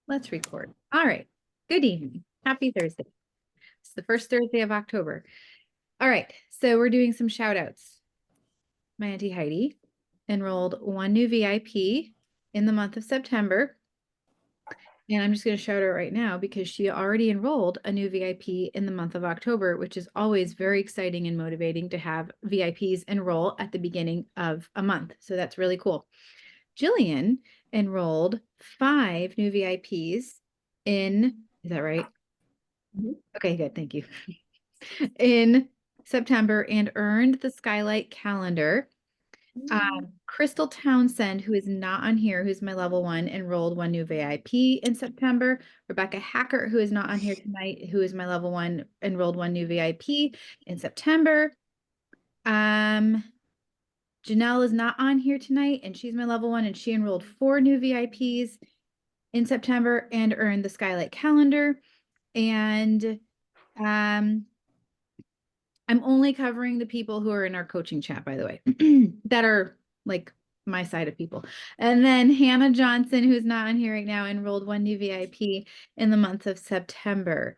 Let's record. All right. Good evening. Happy Thursday. It's the first Thursday of October. All right. So we're doing some shout outs. My Auntie Heidi enrolled one new VIP in the month of September. And I'm just going to shout her right now because she already enrolled a new VIP in the month of October, which is always very exciting and motivating to have VIPs enroll at the beginning of a month. So that's really cool. Jillian enrolled 5 new VIPs in, is that right? Mhm. Okay, good. Thank you. In September and earned the Skylight calendar. Crystal Townsend, who is not on here, who's my level 1, enrolled 1 new VIP in September. Rebecca Hackert, who is not on here tonight, who is my level 1, enrolled 1 new VIP in September. Janelle is not on here tonight, and she's my level 1, and she enrolled 4 new VIPs in September and earned the Skylight calendar. And I'm only covering the people who are in our coaching chat, by the way, that are like my side of people. And then Hannah Johnson, who's not on here right now, enrolled 1 new VIP in the month of September.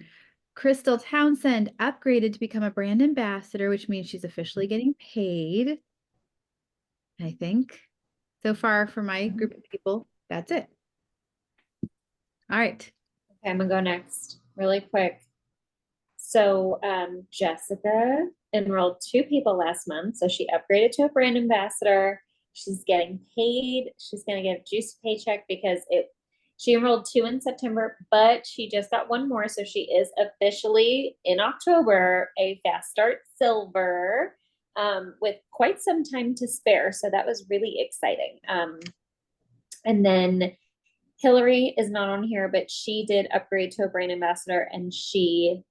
Crystal Townsend upgraded to become a brand ambassador, which means she's officially getting paid, I think. So far for my group of people, that's it. All right. Okay, I'm gonna go next really quick. So Jessica enrolled 2 people last month. So she upgraded to a brand ambassador. She's getting paid. She's gonna get a juicy paycheck because she enrolled 2 in September, but she just got 1 more. So she is officially in October a Fast Start Silver with quite some time to spare. So that was really exciting. And then Hillary is not on here, but she did upgrade to a brand ambassador and she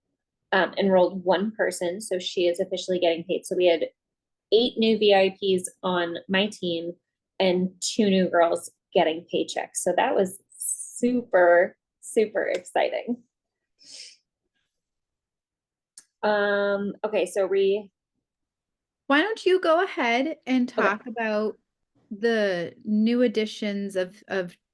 enrolled 1 person. So she is officially getting paid. So we had 8 new VIPs on my team and 2 new girls getting paychecks. So that was super, super exciting. Okay, so why don't you go ahead and talk about the new additions of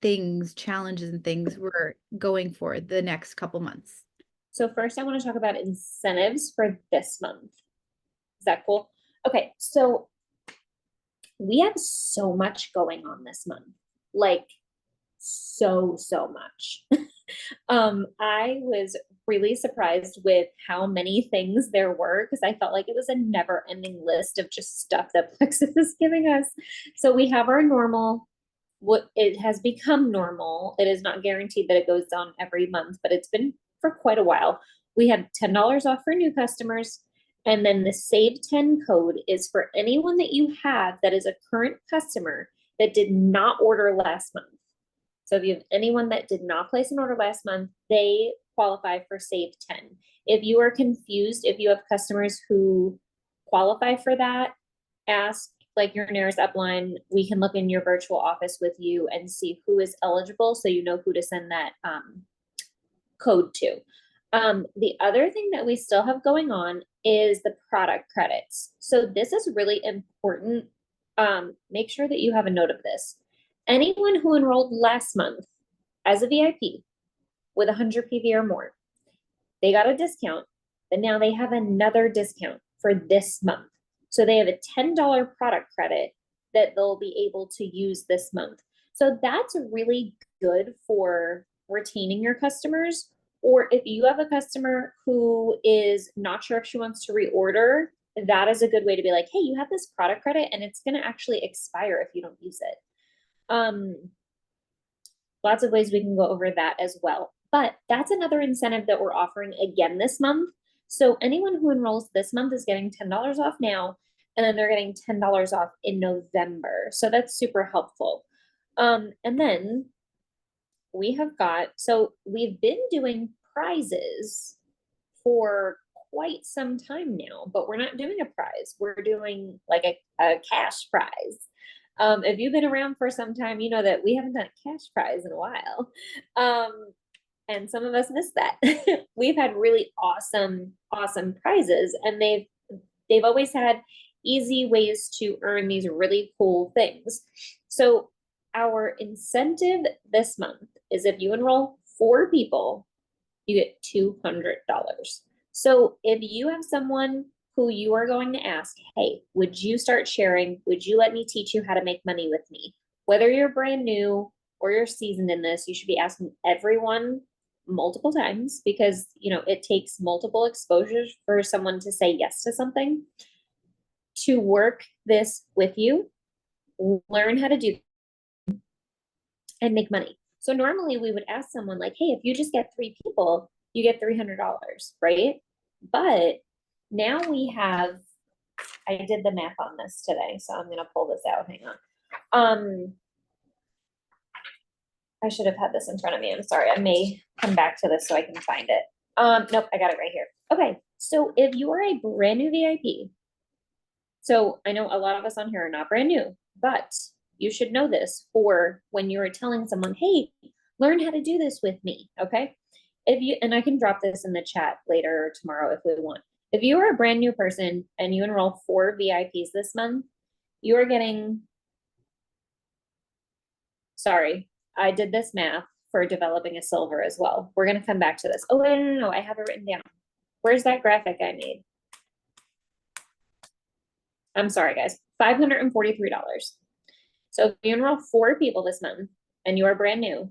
things, challenges and things we're going for the next couple months. So first I want to talk about incentives for this month. Is that cool? Okay, so we have so much going on this month. Like so much. I was really surprised with how many things there were because I felt like it was a never ending list of just stuff that Plexus is giving us. So we have our normal, what it has become normal. It is not guaranteed that it goes on every month, but it's been for quite a while. We have $10 off for new customers. And then the Save 10 code is for anyone that you have that is a current customer that did not order last month. So if you have anyone that did not place an order last month, they qualify for Save 10. If you are confused, if you have customers who qualify for that, ask like your nearest upline. We can look in your virtual office with you and see who is eligible so you know who to send that code to. The other thing that we still have going on is the product credits. So this is really important. Make sure that you have a note of this. Anyone who enrolled last month as a VIP with 100 PV or more, they got a discount, but now they have another discount for this month. So they have a $10 product credit that they'll be able to use this month. So that's really good for retaining your customers. Or if you have a customer who is not sure if she wants to reorder, that is a good way to be like, hey, you have this product credit and it's going to actually expire if you don't use it. Lots of ways we can go over that as well. But that's another incentive that we're offering again this month. So anyone who enrolls this month is getting $10 off now, and then they're getting $10 off in November. So that's super helpful. And then we've been doing prizes for quite some time now, but we're not doing a prize. We're doing like a cash prize. If you've been around for some time, you know that we haven't done a cash prize in a while. And some of us missed that. We've had really awesome prizes, and they've always had easy ways to earn these really cool things. So our incentive this month is if you enroll 4 people, you get $200. So if you have someone who you are going to ask, hey, would you start sharing? Would you let me teach you how to make money with me? Whether you're brand new or you're seasoned in this, you should be asking everyone multiple times because, it takes multiple exposures for someone to say yes to something. To work this with you, learn how to do and make money. So normally we would ask someone like, hey, if you just get 3 people, you get $300, right? But now I did the math on this today, so I'm gonna pull this out. Hang on. I should have had this in front of me. I'm sorry. I may come back to this so I can find it. Nope, I got it right here. Okay, so if you are a brand new VIP, so I know a lot of us on here are not brand new, but you should know this for when you're telling someone, hey, learn how to do this with me, okay? And I can drop this in the chat later or tomorrow if we want. If you are a brand new person and you enroll 4 VIPs this month, you are getting, sorry, I did this math for developing a silver as well. We're gonna come back to this. Oh, wait, no, I have it written down. Where's that graphic I made? I'm sorry, guys, $543. So if you enroll 4 people this month and you are brand new,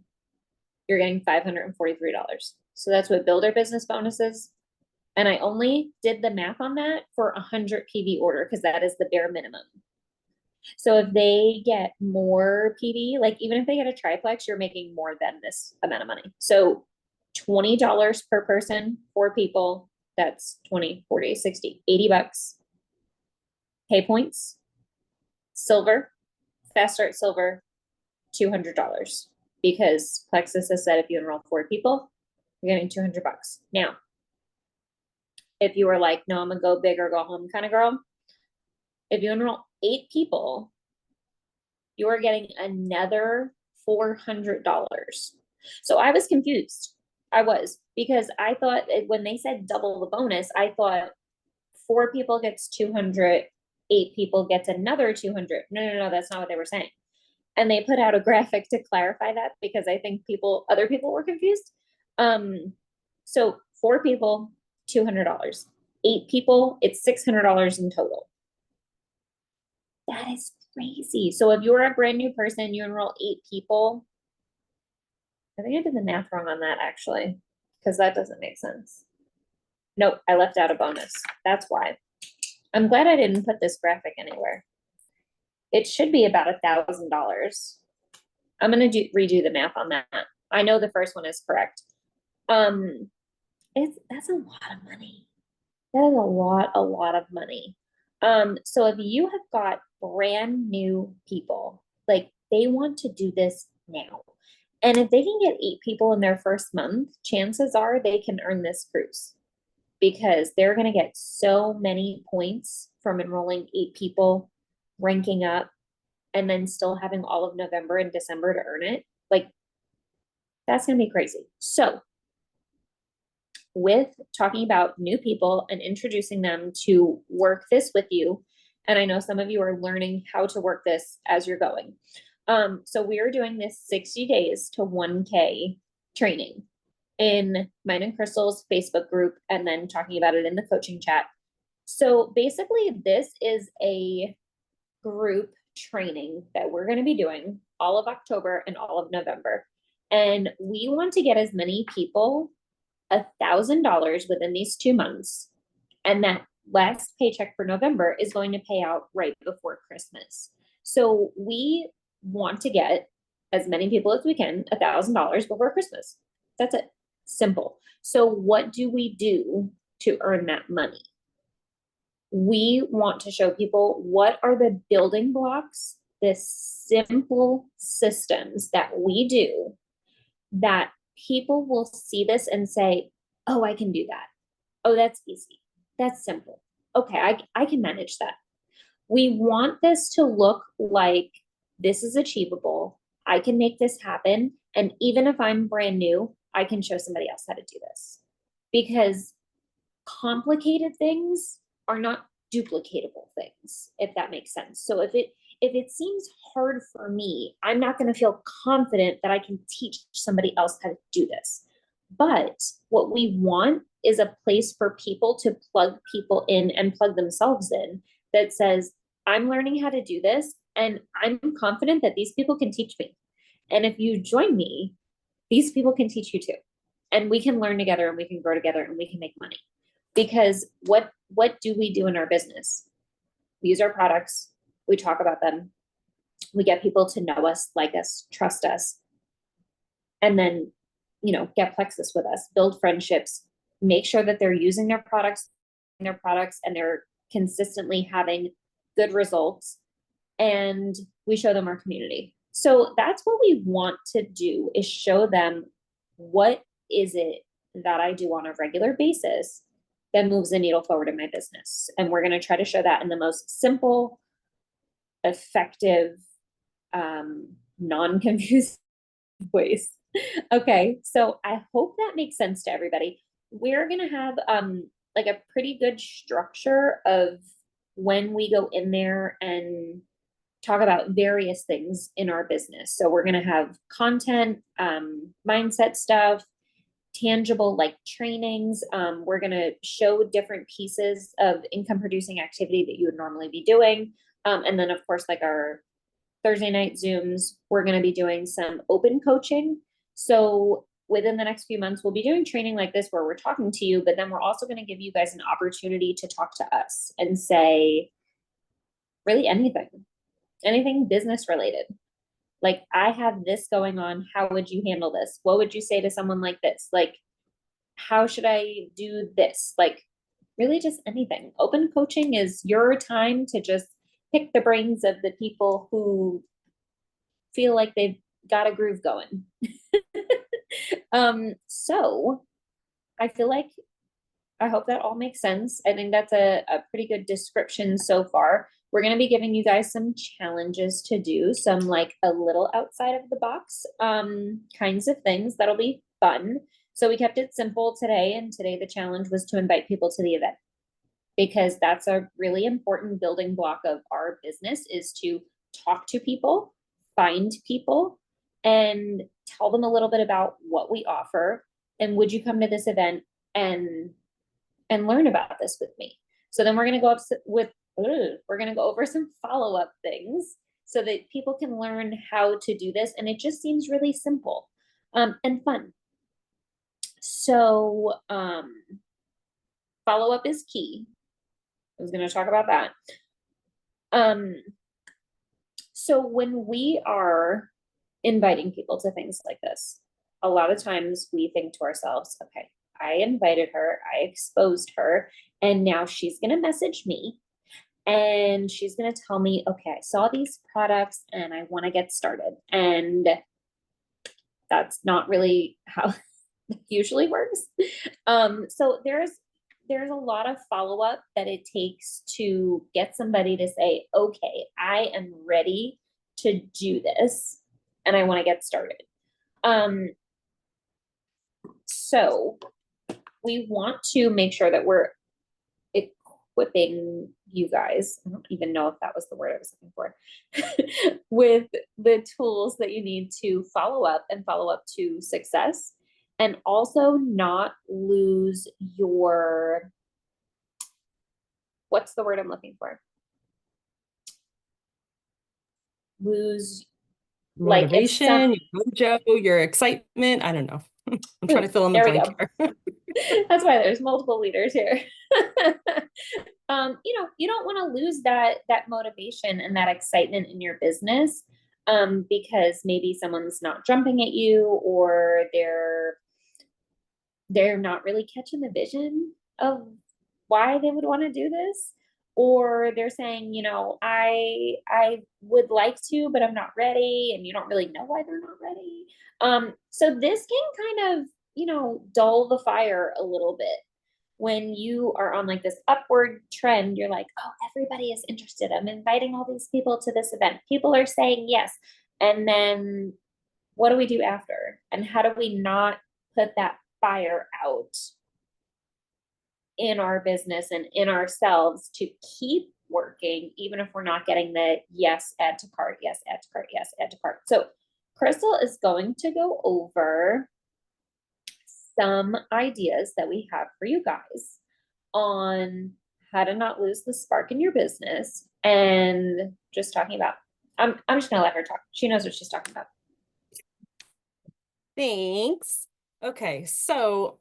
you're getting $543. So that's what builder business bonuses. And I only did the math on that for 100 PV order because that is the bare minimum. So if they get more PV, like even if they get a triplex, you're making more than this amount of money. So $20 per person, 4 people, that's 20, 40, 60, $80. Pay points, silver, fast start silver, $200 because Plexus has said if you enroll 4 people, you're getting $200. Now, if you were like, no, I'm gonna go big or go home kind of girl, if you enroll 8 people, you are getting another $400. So I was confused. I was, because I thought when they said double the bonus, I thought 4 people gets 200, 8 people gets another 200. No, that's not what they were saying. And they put out a graphic to clarify that because I think other people were confused. So 4 people, $200. 8 people, it's $600 in total. That is crazy. So if you're a brand new person, you enroll 8 people. I think I did the math wrong on that actually, because that doesn't make sense. Nope, I left out a bonus. That's why. I'm glad I didn't put this graphic anywhere. It should be about $1,000. I'm gonna redo the math on that. I know the first one is correct. That's a lot of money. That is a lot of money. So if you have got brand new people, like they want to do this now, and if they can get 8 people in their first month, chances are they can earn this cruise because they're going to get so many points from enrolling 8 people, ranking up, and then still having all of November and December to earn it. Like, that's going to be crazy. So with talking about new people and introducing them to work this with you, and I know some of you are learning how to work this as you're going. So we are doing this 60 days to 1K training in mine and Crystal's Facebook group, and then talking about it in the coaching chat. So basically this is a group training that we're going to be doing all of October and all of November. And we want to get as many people $1,000 within these 2 months. And that last paycheck for November is going to pay out right before Christmas. So we want to get as many people as we can $1,000 before Christmas. That's it. Simple. So what do we do to earn that money? We want to show people what are the building blocks, the simple systems that we do that people will see this and say, oh, I can do that. Oh, that's easy. That's simple. Okay, I can manage that. We want this to look like this is achievable. I can make this happen. And even if I'm brand new, I can show somebody else how to do this. Because complicated things are not duplicatable things, if that makes sense. So if if it seems hard for me, I'm not going to feel confident that I can teach somebody else how to do this. But what we want is a place for people to plug people in and plug themselves in that says, I'm learning how to do this, and I'm confident that these people can teach me. And if you join me, these people can teach you too. And we can learn together, and we can grow together, and we can make money. Because what do we do in our business? We use our products, we talk about them, we get people to know us, like us, trust us, and then, get plexus with us, build friendships, make sure that they're using their products, and they're consistently having good results, and we show them our community. So that's what we want to do, is show them, what is it that I do on a regular basis that moves the needle forward in my business? And we're going to try to show that in the most simple, effective, non-confusing ways. Okay, so I hope that makes sense to everybody. We're going to have like a pretty good structure of when we go in there and talk about various things in our business. So we're going to have content, mindset stuff, tangible like trainings. We're going to show different pieces of income producing activity that you would normally be doing. And then of course, like our Thursday night Zooms, we're going to be doing some open coaching. So within the next few months, we'll be doing training like this where we're talking to you, but then we're also going to give you guys an opportunity to talk to us and say really anything business related. Like, I have this going on. How would you handle this? What would you say to someone like this? Like, how should I do this? Like, really just anything. Open coaching is your time to just pick the brains of the people who feel like they've got a groove going. So I feel like, I hope that all makes sense. I think that's a pretty good description so far. We're going to be giving you guys some challenges to do, some like a little outside of the box kinds of things that'll be fun. So we kept it simple today, and today the challenge was to invite people to the event, because that's a really important building block of our business, is to talk to people, find people, and tell them a little bit about what we offer. And would you come to this event and learn about this with me? So then we're going to go we're going to go over some follow-up things so that people can learn how to do this. And it just seems really simple and fun. So follow-up is key. I was going to talk about that. So when we are inviting people to things like this, a lot of times we think to ourselves, okay, I invited her, I exposed her, and now she's going to message me and she's going to tell me, okay, I saw these products and I want to get started. And that's not really how it usually works. So there's a lot of follow-up that it takes to get somebody to say, okay, I am ready to do this and I want to get started. So we want to make sure that we're equipping you guys, I don't even know if that was the word I was looking for, with the tools that you need to follow up to success, and also not lose your, what's the word I'm looking for? Lose motivation, your mojo, your excitement. I don't know. I'm trying to fill in the blank here. That's why there's multiple leaders here. You don't want to lose that motivation and that excitement in your business because maybe someone's not jumping at you, or they're not really catching the vision of why they would want to do this, or they're saying, I would like to, but I'm not ready, and you don't really know why they're not ready. So this can kind of, dull the fire a little bit. When you are on like this upward trend, you're like, oh, everybody is interested. I'm inviting all these people to this event. People are saying yes. And then what do we do after? And how do we not put that fire out in our business and in ourselves to keep working, even if we're not getting the yes, add to cart, yes, add to cart, yes, add to cart. So Crystal is going to go over some ideas that we have for you guys on how to not lose the spark in your business and just talking about, I'm just gonna let her talk. She knows what she's talking about. Thanks. Okay, so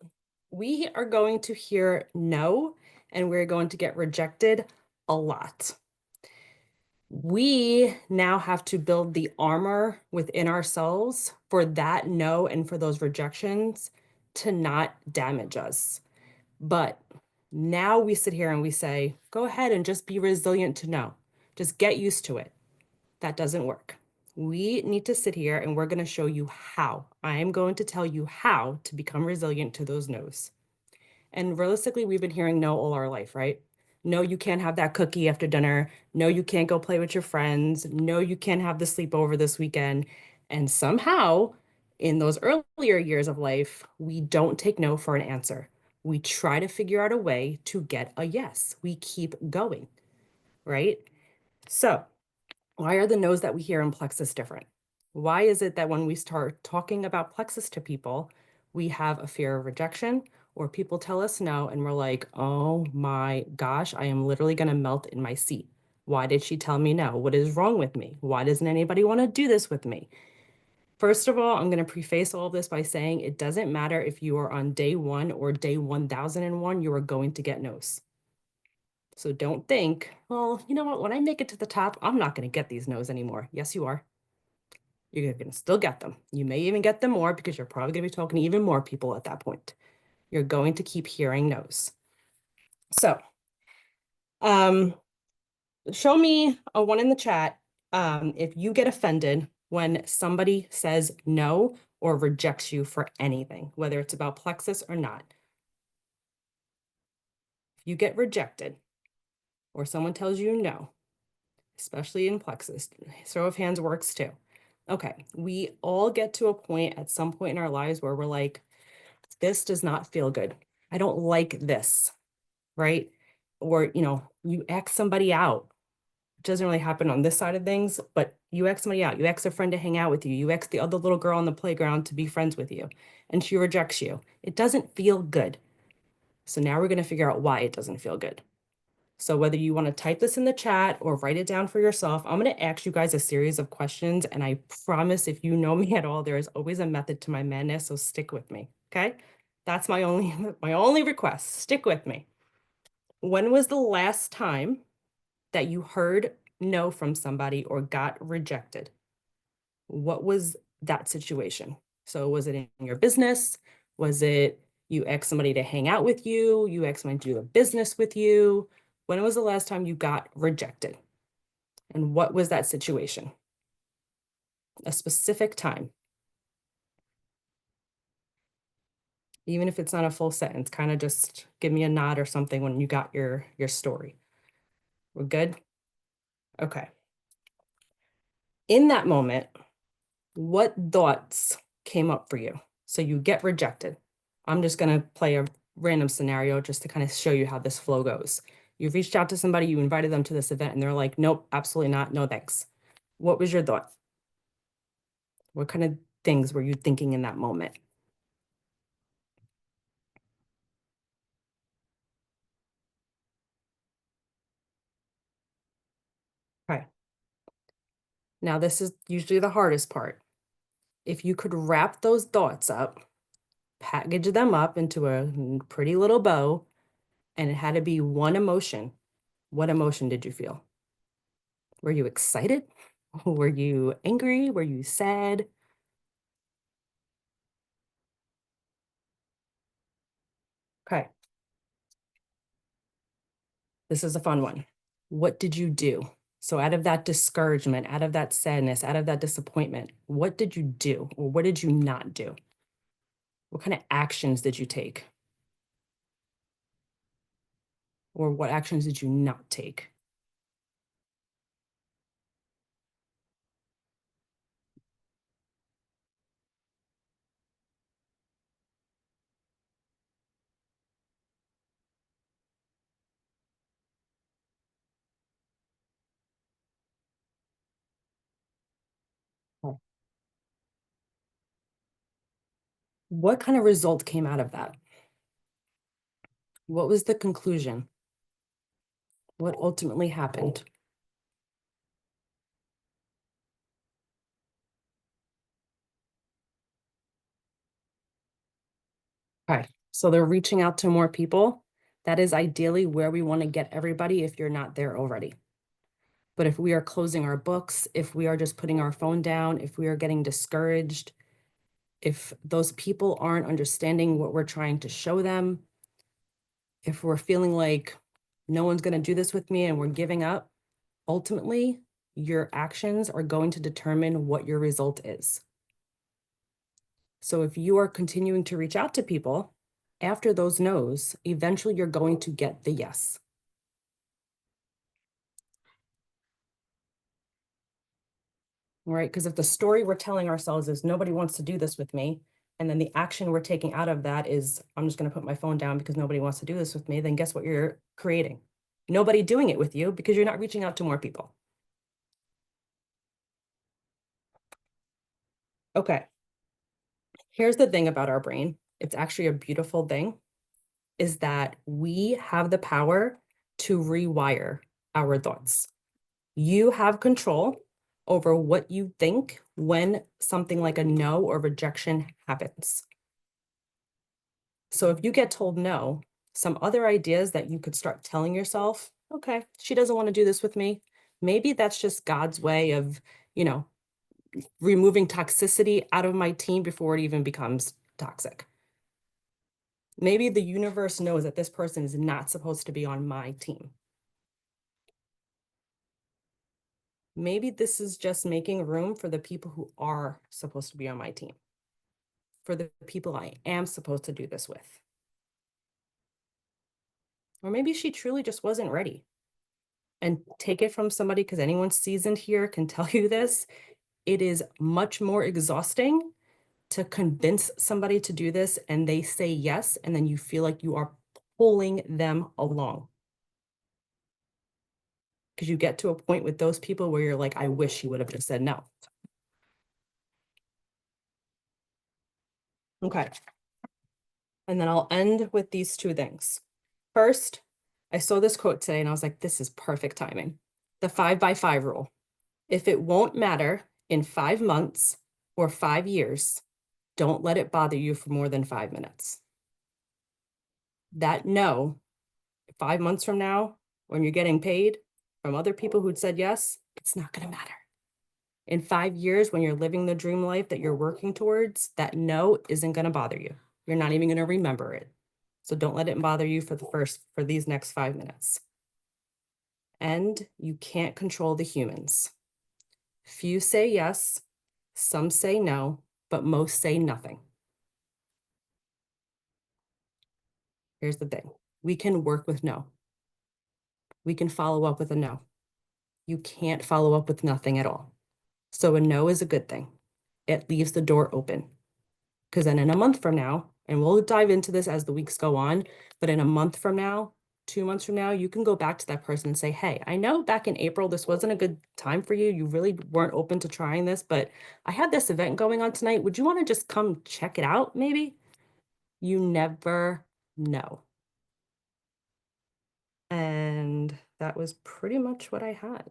we are going to hear no, and we're going to get rejected a lot. We now have to build the armor within ourselves for that no and for those rejections to not damage us. But now we sit here and we say, go ahead and just be resilient to no. Just get used to it. That doesn't work. We need to sit here and we're going to show you how. I am going to tell you how to become resilient to those no's. And realistically, we've been hearing no all our life, right? No, you can't have that cookie after dinner. No, you can't go play with your friends. No, you can't have the sleepover this weekend. And somehow, in those earlier years of life, we don't take no for an answer. We try to figure out a way to get a yes. We keep going, right? So, why are the no's that we hear in plexus different? Why is it that when we start talking about plexus to people, we have a fear of rejection, or people tell us no and we're like, oh my gosh, I am literally going to melt in my seat. Why did she tell me no? What is wrong with me? Why doesn't anybody want to do this with me? First of all, I'm going to preface all of this by saying it doesn't matter if you are on day 1 or day 1001, you are going to get no's. So don't think, well, you know what, when I make it to the top, I'm not going to get these no's anymore. Yes, you are. You're going to still get them. You may even get them more because you're probably going to be talking to even more people at that point. You're going to keep hearing no's. So, show me a 1 in the chat if you get offended when somebody says no or rejects you for anything, whether it's about plexus or not. If you get rejected or someone tells you no, especially in plexus, show of hands works too. Okay, we all get to a point at some point in our lives where we're like, this does not feel good. I don't like this, right? Or, you X somebody out. It doesn't really happen on this side of things, but you X somebody out. You X a friend to hang out with you. You X the other little girl on the playground to be friends with you, and she rejects you. It doesn't feel good. So now we're going to figure out why it doesn't feel good. So whether you want to type this in the chat or write it down for yourself, I'm going to ask you guys a series of questions. And I promise if you know me at all, there is always a method to my madness. So stick with me. Okay. That's my only request. Stick with me. When was the last time that you heard no from somebody or got rejected? What was that situation? So was it in your business? Was it you asked somebody to hang out with you? You asked somebody to do a business with you? When was the last time you got rejected? And what was that situation? A specific time. Even if it's not a full sentence, kind of just give me a nod or something when you got your story. We're good? Okay. In that moment, what thoughts came up for you? So you get rejected. I'm just going to play a random scenario just to kind of show you how this flow goes. You've reached out to somebody, you invited them to this event, and they're like, nope, absolutely not. No, thanks. What was your thought? What kind of things were you thinking in that moment? Okay. Now, this is usually the hardest part. If you could wrap those thoughts up, package them up into a pretty little bow, and it had to be one emotion, what emotion did you feel? Were you excited? Were you angry? Were you sad? Okay. This is a fun one. What did you do? So out of that discouragement, out of that sadness, out of that disappointment, what did you do? Or what did you not do? What kind of actions did you take? Or what actions did you not take? What kind of result came out of that? What was the conclusion? What ultimately happened? Okay, so they're reaching out to more people. That is ideally where we want to get everybody if you're not there already. But if we are closing our books, if we are just putting our phone down, if we are getting discouraged, if those people aren't understanding what we're trying to show them, if we're feeling like no one's going to do this with me and we're giving up, ultimately, your actions are going to determine what your result is. So if you are continuing to reach out to people after those no's, eventually you're going to get the yes. Right? Because if the story we're telling ourselves is nobody wants to do this with me, and then the action we're taking out of that is I'm just going to put my phone down because nobody wants to do this with me, then guess what you're creating? Nobody doing it with you because you're not reaching out to more people. Okay. Here's the thing about our brain. It's actually a beautiful thing, is that we have the power to rewire our thoughts. You have control over what you think when something like a no or rejection happens. So if you get told no, some other ideas that you could start telling yourself, okay, she doesn't want to do this with me. Maybe that's just God's way of, you know, removing toxicity out of my team before it even becomes toxic. Maybe the universe knows that this person is not supposed to be on my team. Maybe this is just making room for the people who are supposed to be on my team, for the people I am supposed to do this with. Or maybe she truly just wasn't ready. And take it from somebody, because anyone seasoned here can tell you this. It is much more exhausting to convince somebody to do this and they say yes, and then you feel like you are pulling them along. Because you get to a point with those people where you're like, I wish you would have just said no. Okay. And then I'll end with these two things. First, I saw this quote today and I was like, this is perfect timing. The 5x5 rule. If it won't matter in 5 months or 5 years, don't let it bother you for more than 5 minutes. That no, 5 months from now, when you're getting paid from other people who'd said yes, it's not going to matter. In 5 years, when you're living the dream life that you're working towards, that no isn't going to bother you. You're not even going to remember it. So don't let it bother you for these next 5 minutes. And you can't control the humans. Few say yes, some say no, but most say nothing. Here's the thing. We can work with no. We can follow up with a no. You can't follow up with nothing at all. So a no is a good thing. It leaves the door open. Because then in a month from now, and we'll dive into this as the weeks go on, but in a month from now, 2 months from now, you can go back to that person and say, hey, I know back in April, this wasn't a good time for you. You really weren't open to trying this, but I had this event going on tonight. Would you want to just come check it out, maybe? You never know. And that was pretty much what I had.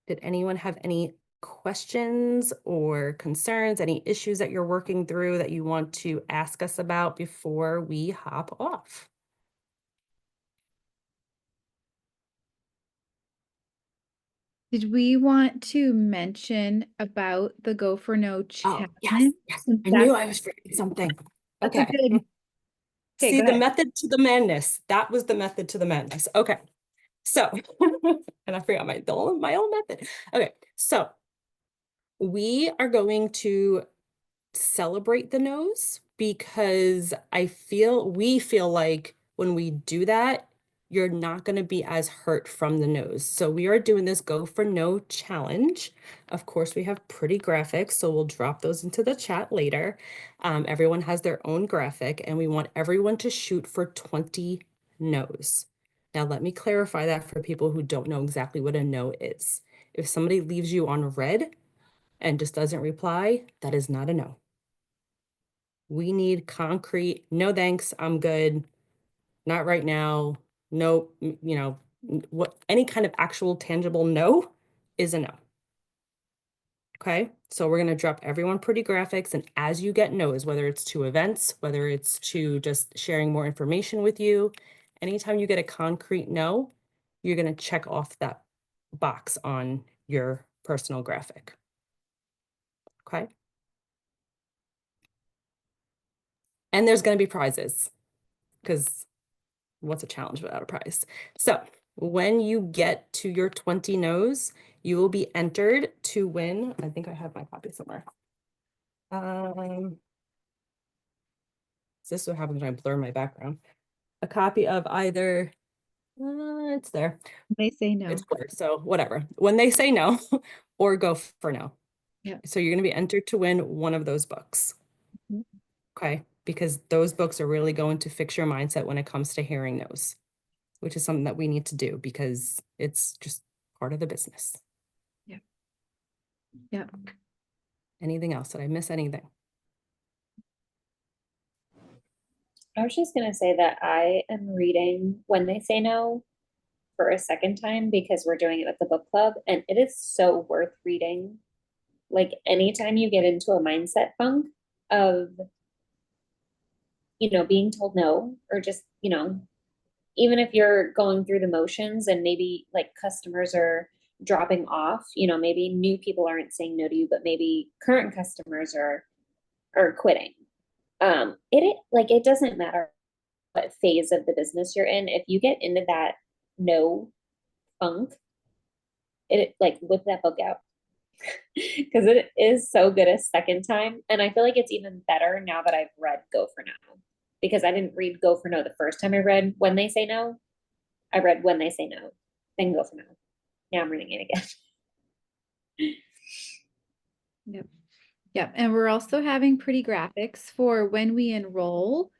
Did anyone have any questions or concerns, any issues that you're working through that you want to ask us about before we hop off? Did we want to mention about the Go for No Oh, challenge? yes. Since I knew I was forgetting something. that's a Okay. good. Okay, See, go the ahead. method to the madness. That was the method to the madness. Okay. So, and I forgot my own method. Okay. So we are going to celebrate the no's because we feel like when we do that, you're not going to be as hurt from the no's. So we are doing this Go for No challenge. Of course, we have pretty graphics, so we'll drop those into the chat later. Everyone has their own graphic, and we want everyone to shoot for 20 no's. Now, let me clarify that for people who don't know exactly what a no is. If somebody leaves you on red, and just doesn't reply, that is not a no. We need concrete, no thanks, I'm good, not right now, no, you know, what, any kind of actual tangible no is a no. Okay, so we're gonna drop everyone pretty graphics, and as you get no's, whether it's to events, whether it's to just sharing more information with you, anytime you get a concrete no, you're gonna check off that box on your personal graphic. Okay. And there's gonna be prizes, because what's a challenge without a prize? So when you get to your 20 no's, you will be entered to win. I think I have my copy somewhere. This is what happens when I blur my background. A copy of either, it's there. They say no. It's blurred, so whatever. When they say no, or go for no. Yeah. So you're going to be entered to win one of those books. Mhm. Okay, because those books are really going to fix your mindset when it comes to hearing no's, which is something that we need to do because it's just part of the business. Yeah. Yeah. Anything else? Did I miss anything? I was just gonna say that I am reading When They Say No for a second time because we're doing it at the book club, and it is so worth reading. Like anytime you get into a mindset funk of, being told no, or just, even if you're going through the motions and maybe like customers are dropping off, maybe new people aren't saying no to you, but maybe current customers are quitting. It doesn't matter what phase of the business you're in. If you get into that no funk, it like whip that book out because it is so good a second time. And I feel like it's even better now that I've read Go for No, because I didn't read Go for No the first time I read When They Say No. I read When They Say No, then Go for No. Now I'm reading it again. Yep. Yep. And we're also having pretty graphics for when we enroll.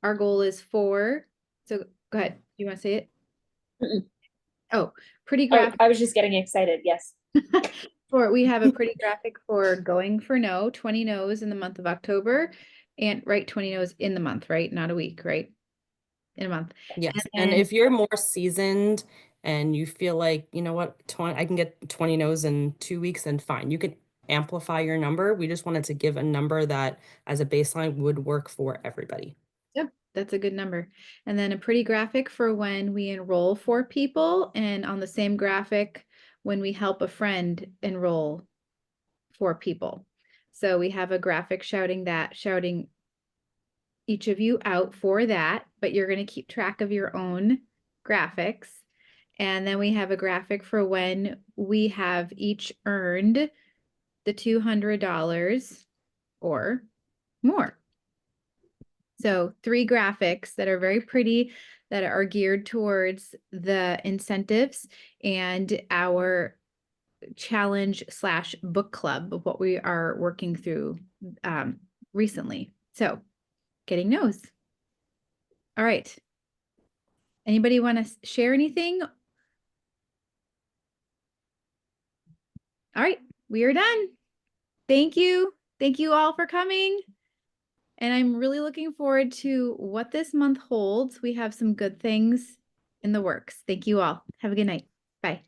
Our goal is 4. So go ahead. You want to say it? Mm-mm. Oh, pretty Oh, graphic. I was just getting excited. Yes. We have a pretty graphic for going for no, 20 no's in the month of October, and right, 20 no's in the month, right? Not a week, right? In a month. Yes. And And if you're more seasoned and you feel like, you know what, I can get 20 no's in 2 weeks, then fine. You can amplify your number. We just wanted to give a number that as a baseline would work for everybody. Yep, that's a good number. And then a pretty graphic for when we enroll 4 people, and on the same graphic, when we help a friend enroll 4 people. So we have a graphic shouting each of you out for that, but you're going to keep track of your own graphics. And then we have a graphic for when we have each earned the $200 or more. So 3 graphics that are very pretty, that are geared towards the incentives and our challenge/book club of what we are working through recently. So getting no's. All right. Anybody want to share anything? All right, we are done. Thank you. Thank you all for coming. And I'm really looking forward to what this month holds. We have some good things in the works. Thank you all. Have a good night. Bye.